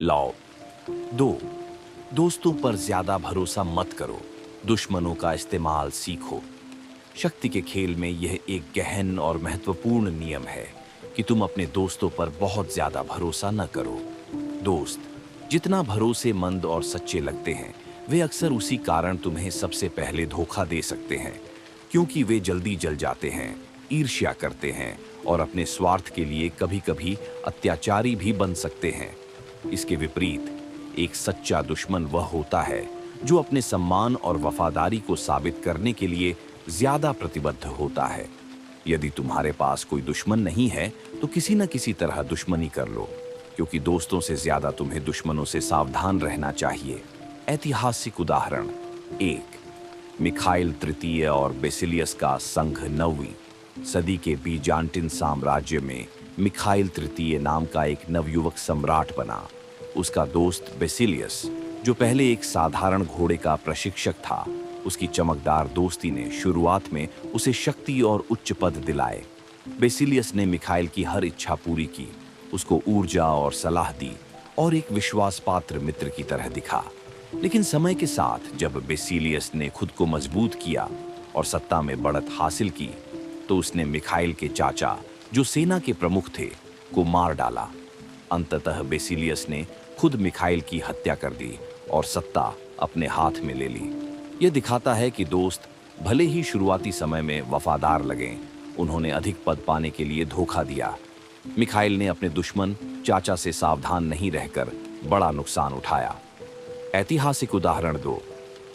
लाओ। दो, दोस्तों पर ज्यादा भरोसा मत करो, दुश्मनों का इस्तेमाल सीखो। शक्ति के खेल में यह एक गहन और महत्वपूर्ण नियम है कि तुम अपने दोस्तों पर बहुत ज्यादा भरोसा न करो। दोस्त जितना भरोसेमंद और सच्चे लगते हैं, वे अक्सर उसी कारण तुम्हें सबसे पहले धोखा दे सकते हैं, क्योंकि वे जल्दी जल जाते हैं, ईर्ष्या करते हैं और अपने स्वार्थ के लिए कभी-कभी अत्याचारी भी बन सकते हैं। इसके विपरीत, एक सच्चा दुश्मन वह होता है जो अपने सम्मान और वफादारी को साबित करने के लिए ज्यादा प्रतिबद्ध होता है। यदि तुम्हारे पास कोई दुश्मन नहीं है, तो किसी न किसी तरह दुश्मनी कर लो, क्योंकि दोस्तों से ज्यादा तुम्हें दुश्मनों से सावधान रहना चाहिए। ऐतिहासिक उदाहरण एक, मिखाइल तृतीय और बेसिलियस का संघ। 9वीं सदी के बीजान्टिन साम्राज्य में मिखाइल तृतीय नाम का एक नवयुवक सम्राट बना। उसका दोस्त बेसिलियस, जो पहले एक साधारण घोड़े का प्रशिक्षक था, उसकी चमकदार दोस्ती ने शुरुआत में उसे शक्ति और उच्च पद दिलाए। बेसिलियस ने मिखाइल की हर इच्छा पूरी की, उसको ऊर्जा और सलाह दी और एक विश्वासपात्र मित्र की तरह दिखा। लेकिन समय के साथ जब बेसिलियस ने खुद को मजबूत किया और सत्ता में बढ़त हासिल की, तो उसने मिखाइल के चाचा, जो सेना के प्रमुख थे, को मार डाला। अंततः बेसिलियस ने खुद मिखाइल की हत्या कर दी और सत्ता अपने हाथ में ले ली। यह दिखाता है कि दोस्त भले ही शुरुआती समय में वफादार लगें, उन्होंने अधिक पद पाने के लिए धोखा दिया। मिखाइल ने अपने दुश्मन चाचा से सावधान नहीं रहकर बड़ा नुकसान उठाया। ऐतिहासिक उदाहरण 2,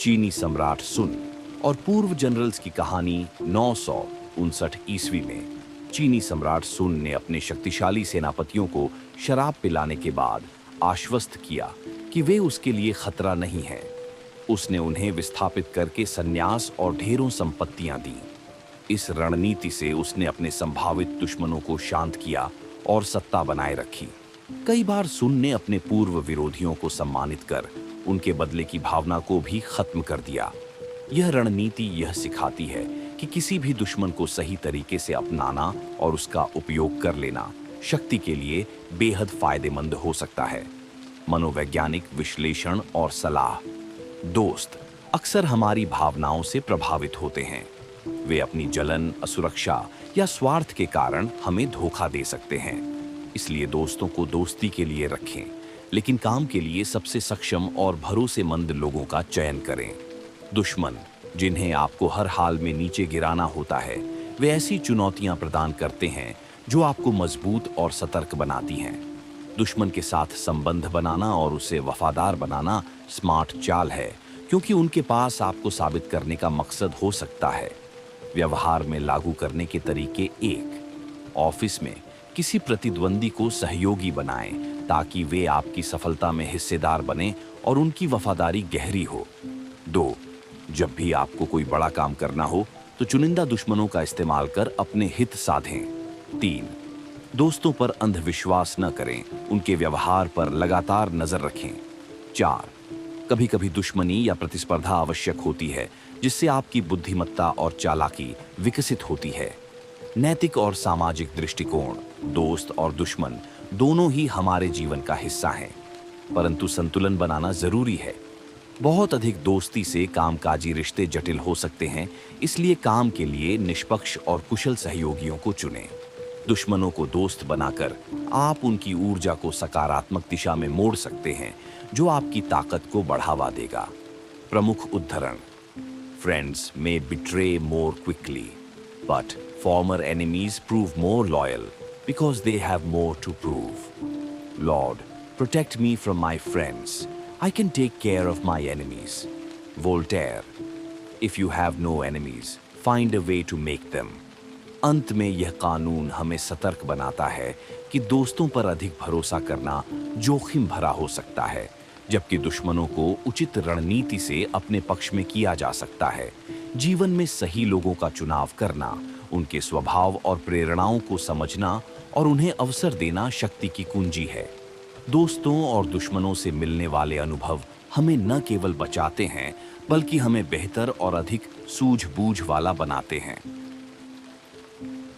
चीनी सम्राट सुन और पूर्व जनरल्स की कहानी। 959 ईस्वी में चीनी सम्राट सुन ने अपने शक्तिशाली सेनापतियों को शराब पिलाने के बाद आश्वस्त किया कि वे उसके लिए खतरा नहीं है। उसने उन्हें विस्थापित करके संन्यास और ढेरों संपत्तियां दी। इस रणनीति से उसने अपने संभावित दुश्मनों को शांत किया और सत्ता बनाए रखी। कई बार सुन ने अपने पूर्व विरोधियों को सम्मानित कर उनके बदले की भावना को भी खत्म कर दिया। यह रणनीति यह सिखाती है कि किसी भी दुश्मन को सही तरीके से अपनाना और उसका उपयोग कर लेना शक्ति के लिए बेहद फायदेमंद हो सकता है। मनोवैज्ञानिक विश्लेषण और सलाह। दोस्त अक्सर हमारी भावनाओं से प्रभावित होते हैं। वे अपनी जलन, असुरक्षा या स्वार्थ के कारण हमें धोखा दे सकते हैं। इसलिए दोस्तों को दोस्ती के लिए रखें, लेकिन काम के लिए सबसे सक्षम और भरोसेमंद लोगों का चयन करें। दुश्मन जिन्हें आपको हर हाल में नीचे गिराना होता है, वे ऐसी चुनौतियां प्रदान करते हैं जो आपको मजबूत और सतर्क बनाती हैं। दुश्मन के साथ संबंध बनाना और उसे वफादार बनाना स्मार्ट चाल है, क्योंकि उनके पास आपको साबित करने का मकसद हो सकता है। व्यवहार में लागू करने के तरीके। 1, ऑफिस में किसी प्रतिद्वंदी को सहयोगी बनाएं, ताकि वे आपकी सफलता में हिस्सेदार बने और उनकी वफादारी गहरी हो। 2, जब भी आपको कोई बड़ा काम करना हो, तो चुनिंदा दुश्मनों का इस्तेमाल कर अपने हित साधें। 3, दोस्तों पर अंधविश्वास न करें, उनके व्यवहार पर लगातार नजर रखें। 4, कभी-कभी दुश्मनी या प्रतिस्पर्धा आवश्यक होती है, जिससे आपकी बुद्धिमत्ता और चालाकी विकसित होती है। नैतिक और सामाजिक दृष्टिकोण। दोस्त और दुश्मन दोनों ही हमारे जीवन का हिस्सा हैं, परंतु संतुलन बनाना जरूरी है। बहुत अधिक दोस्ती से कामकाजी रिश्ते जटिल हो सकते हैं, इसलिए काम के लिए निष्पक्ष और कुशल सहयोगियों को चुनें। दुश्मनों को दोस्त बनाकर आप उनकी ऊर्जा को सकारात्मक दिशा में मोड़ सकते हैं, जो आपकी ताकत को बढ़ावा देगा। प्रमुख उद्धरण। Friends may betray more quickly, but former enemies prove more loyal because they have more to prove. Lord, protect me from my friends. I can take care of my enemies. Voltaire. If you have no enemies, find a way to make them. अंत में यह कानून हमें सतर्क बनाता है कि दोस्तों पर अधिक भरोसा करना जोखिम भरा हो सकता है, जबकि दुश्मनों को उचित रणनीति से अपने पक्ष में किया जा सकता है। जीवन में सही लोगों का चुनाव करना, उनके स्वभाव और प्रेरणाओं को समझना और उन्हें अवसर देना शक्ति की कुंजी है। दोस्तों और दुश्मनों से मिलने वाले अनुभव हमें न केवल बचाते हैं, बल्कि हमें बेहतर और अधिक सूझबूझ वाला बनाते हैं।